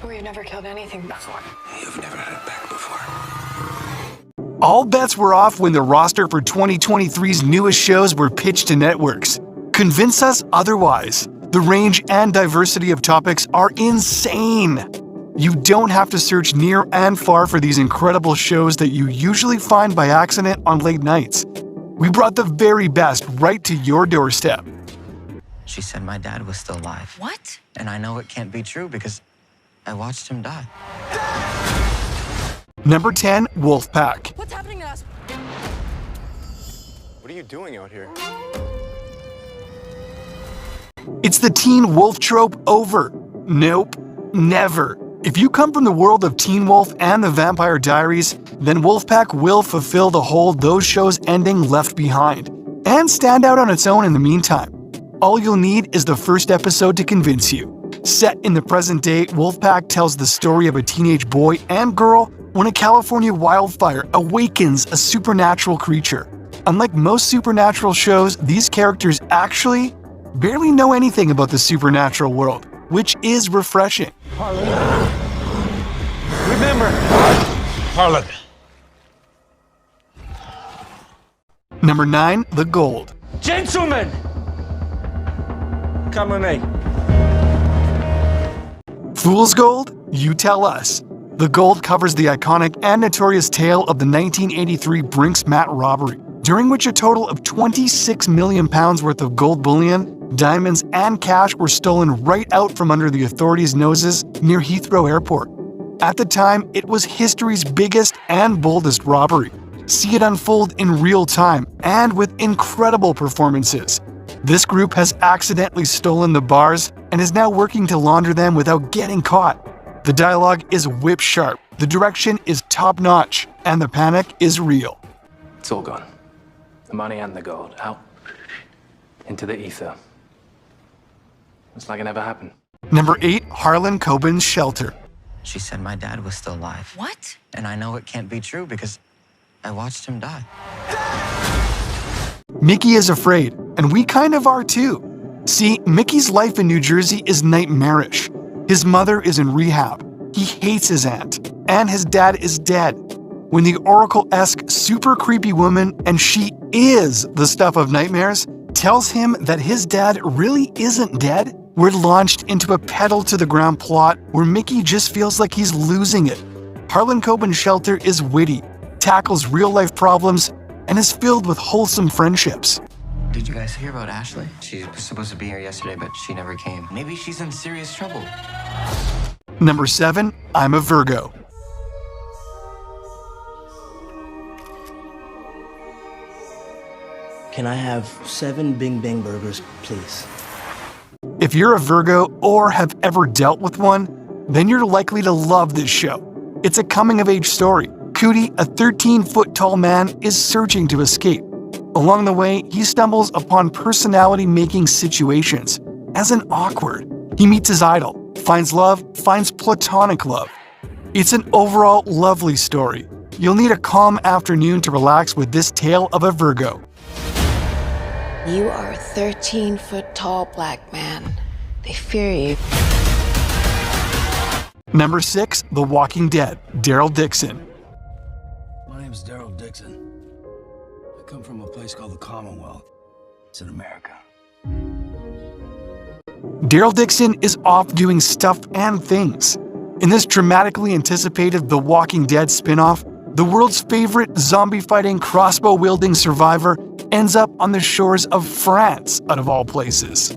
We've never killed anything before. You've never had it back before. All bets were off when the roster for 2023's newest shows were pitched to networks. Convince us otherwise. The range and diversity of topics are insane. You don't have to search near and far for these incredible shows that you usually find by accident on late nights. We brought the very best right to your doorstep. She said my dad was still alive. What? And I know it can't be true because I watched him die. Number 10, Wolfpack. What's happening to us? What are you doing out here? It's the teen wolf trope over. Nope, never. If you come from the world of Teen Wolf and the Vampire Diaries, then Wolfpack will fulfill the hole those shows' ending left behind, and stand out on its own in the meantime. All you'll need is the first episode to convince you. Set in the present day, Wolfpack tells the story of a teenage boy and girl when a California wildfire awakens a supernatural creature. Unlike most supernatural shows, these characters actually barely know anything about the supernatural world, which is refreshing. Harlan. Remember. Harlan. Number 9, The Gold. Gentlemen! Come with me. Fool's Gold? You tell us. The Gold covers the iconic and notorious tale of the 1983 Brinks Mat robbery, during which a total of £26 million worth of gold bullion, diamonds, and cash were stolen right out from under the authorities' noses near Heathrow Airport. At the time, it was history's biggest and boldest robbery. See it unfold in real time and with incredible performances. This group has accidentally stolen the bars and is now working to launder them without getting caught. The dialogue is whip sharp, the direction is top-notch, and the panic is real. It's all gone. The money and the gold out into the ether. It's like it never happened. Number 8, Harlan Coben's Shelter. She said my dad was still alive. What? And I know it can't be true because I watched him die. Mickey is afraid, and we kind of are too. See, Mickey's life in New Jersey is nightmarish. His mother is in rehab, he hates his aunt, and his dad is dead. When the Oracle-esque super creepy woman, and she is the stuff of nightmares, tells him that his dad really isn't dead, we're launched into a pedal-to-the-ground plot where Mickey just feels like he's losing it. Harlan Coben's Shelter is witty, tackles real-life problems, and is filled with wholesome friendships. Did you guys hear about Ashley? She was supposed to be here yesterday, but she never came. Maybe she's in serious trouble. Number 7, I'm a Virgo. Can I have 7 Bing Bang burgers, please? If you're a Virgo or have ever dealt with one, then you're likely to love this show. It's a coming-of-age story. Cootie, a 13-foot-tall man, is searching to escape. Along the way, he stumbles upon personality-making situations. As an awkward, he meets his idol, finds love, finds platonic love. It's an overall lovely story. You'll need a calm afternoon to relax with this tale of a Virgo. You are a 13-foot-tall black man. They fear you. Number 6, The Walking Dead, Daryl Dixon. My name's Daryl Dixon. I come from a place called the Commonwealth. It's in America. Daryl Dixon is off doing stuff and things. In this dramatically anticipated The Walking Dead spin-off, the world's favorite zombie-fighting, crossbow-wielding survivor ends up on the shores of France, out of all places.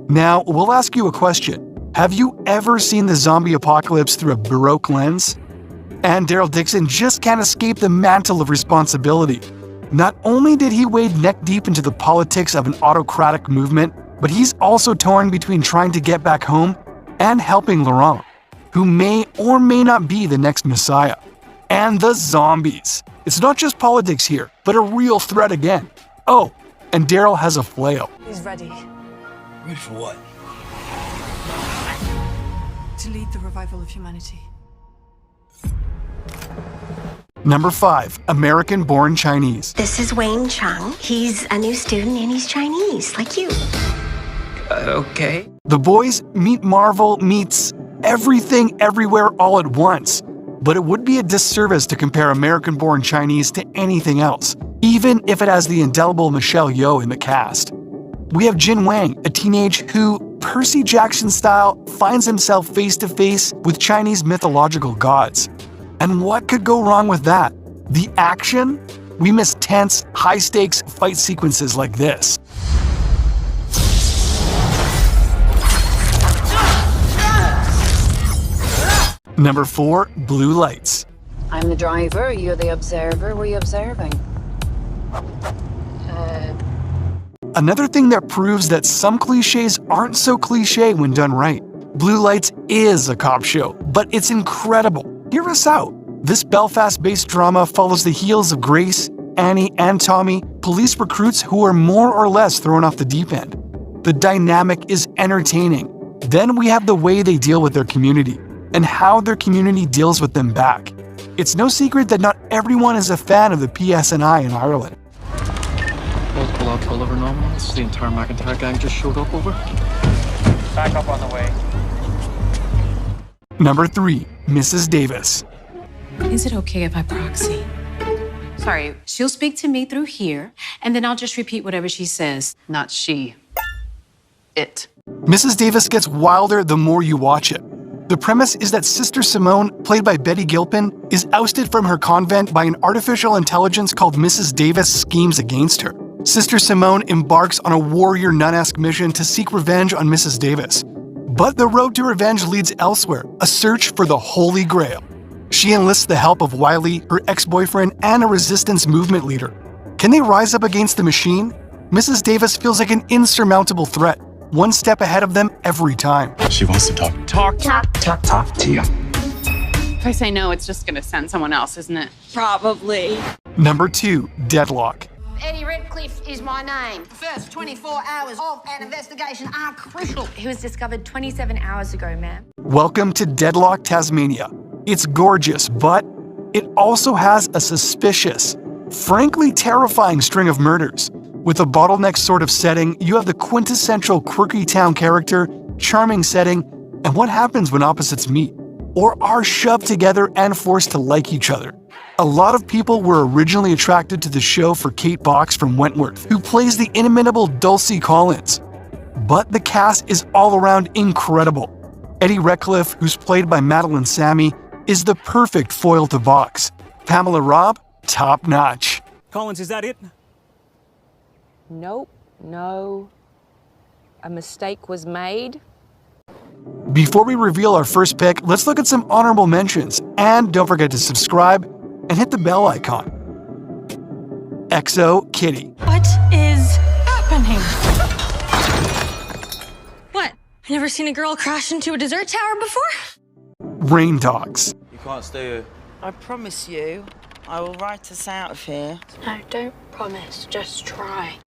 Now, we'll ask you a question. Have you ever seen the zombie apocalypse through a Baroque lens? And Daryl Dixon just can't escape the mantle of responsibility. Not only did he wade neck-deep into the politics of an autocratic movement, but he's also torn between trying to get back home and helping Laurent, who may or may not be the next Messiah. And the zombies. It's not just politics here, but a real threat again. Oh, and Daryl has a flail. He's ready Ready for what? to lead the revival of humanity. Number 5, American-born Chinese. This is Wayne Chung. He's a new student and he's Chinese, like you. Okay. The boys meet Marvel meets everything everywhere all at once. But it would be a disservice to compare American-born Chinese to anything else, even if it has the indelible Michelle Yeoh in the cast. We have Jin Wang, a teenage who, Percy Jackson style, finds himself face-to-face with Chinese mythological gods. And what could go wrong with that? The action? We miss tense, high-stakes fight sequences like this. Number 4, Blue Lights. I'm the driver, you're the observer. What are you observing? Another thing that proves that some cliches aren't so cliche when done right. Blue Lights is a cop show, but it's incredible. Hear us out. This Belfast-based drama follows the heels of Grace, Annie, and Tommy, police recruits who are more or less thrown off the deep end. The dynamic is entertaining. Then we have the way they deal with their community, and how their community deals with them back. It's no secret that not everyone is a fan of the PSNI in Ireland. Multiple Oliver nominals. The entire McIntyre gang just showed up over. Back up on the way. Number 3, Mrs. Davis. Is it okay if I proxy? Sorry, she'll speak to me through here, and then I'll just repeat whatever she says. Not she. It. Mrs. Davis gets wilder the more you watch it. The premise is that Sister Simone, played by Betty Gilpin, is ousted from her convent by an artificial intelligence called Mrs. Davis schemes against her. Sister Simone embarks on a warrior nun-esque mission to seek revenge on Mrs. Davis. But the road to revenge leads elsewhere, a search for the Holy Grail. She enlists the help of Wiley, her ex-boyfriend, and a resistance movement leader. Can they rise up against the machine? Mrs. Davis feels like an insurmountable threat, one step ahead of them every time. She wants to talk. Talk to you. If I say no, it's just gonna send someone else, isn't it? Probably. Number 2, Deadlock. Eddie Redcliffe is my name. The first 24 hours of an investigation are crucial. He was discovered 27 hours ago, ma'am. Welcome to Deadlock, Tasmania. It's gorgeous, but it also has a suspicious, frankly terrifying string of murders. With a bottleneck sort of setting, you have the quintessential quirky town character, charming setting, and what happens when opposites meet, or are shoved together and forced to like each other. A lot of people were originally attracted to the show for Kate Box from Wentworth, who plays the inimitable Dulcie Collins. But the cast is all around incredible. Eddie Redcliffe, who's played by Madeline Sammy, is the perfect foil to Box. Pamela Robb, top notch. Collins, is that it? Nope, no. A mistake was made. Before we reveal our first pick, let's look at some honorable mentions. And don't forget to subscribe and hit the bell icon. XO Kitty. What is happening? What? I've never seen a girl crash into a dessert tower before? Rain Dogs. You can't stay here. I promise you, I will write us out of here. No, don't promise. Just try.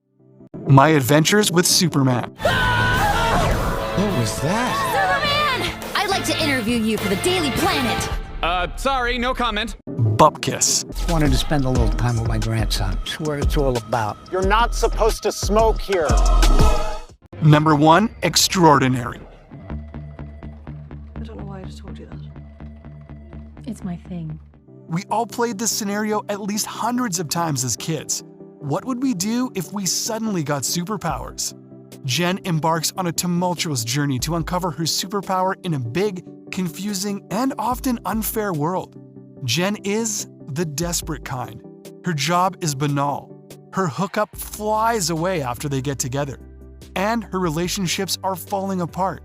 My Adventures with Superman. What was that? Superman! I'd like to interview you for the Daily Planet. Sorry, no comment. Bupkis. Wanted to spend a little time with my grandson. It's what it's all about. You're not supposed to smoke here. Number 1, Extraordinary. I don't know why I just told you that. It's my thing. We all played this scenario at least hundreds of times as kids. What would we do if we suddenly got superpowers? Jen embarks on a tumultuous journey to uncover her superpower in a big, confusing, and often unfair world. Jen is the desperate kind. Her job is banal. Her hookup flies away after they get together. And her relationships are falling apart.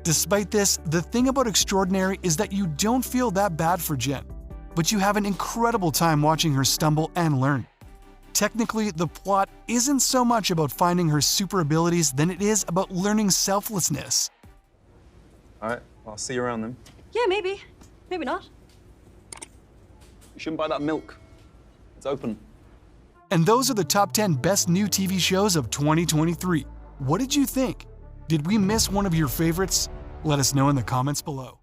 Despite this, the thing about Extraordinary is that you don't feel that bad for Jen, but you have an incredible time watching her stumble and learn. Technically, the plot isn't so much about finding her super abilities than it is about learning selflessness. All right, I'll see you around then. Yeah, maybe. Maybe not. You shouldn't buy that milk. It's open. And those are the top 10 best new TV shows of 2023. What did you think? Did we miss one of your favorites? Let us know in the comments below.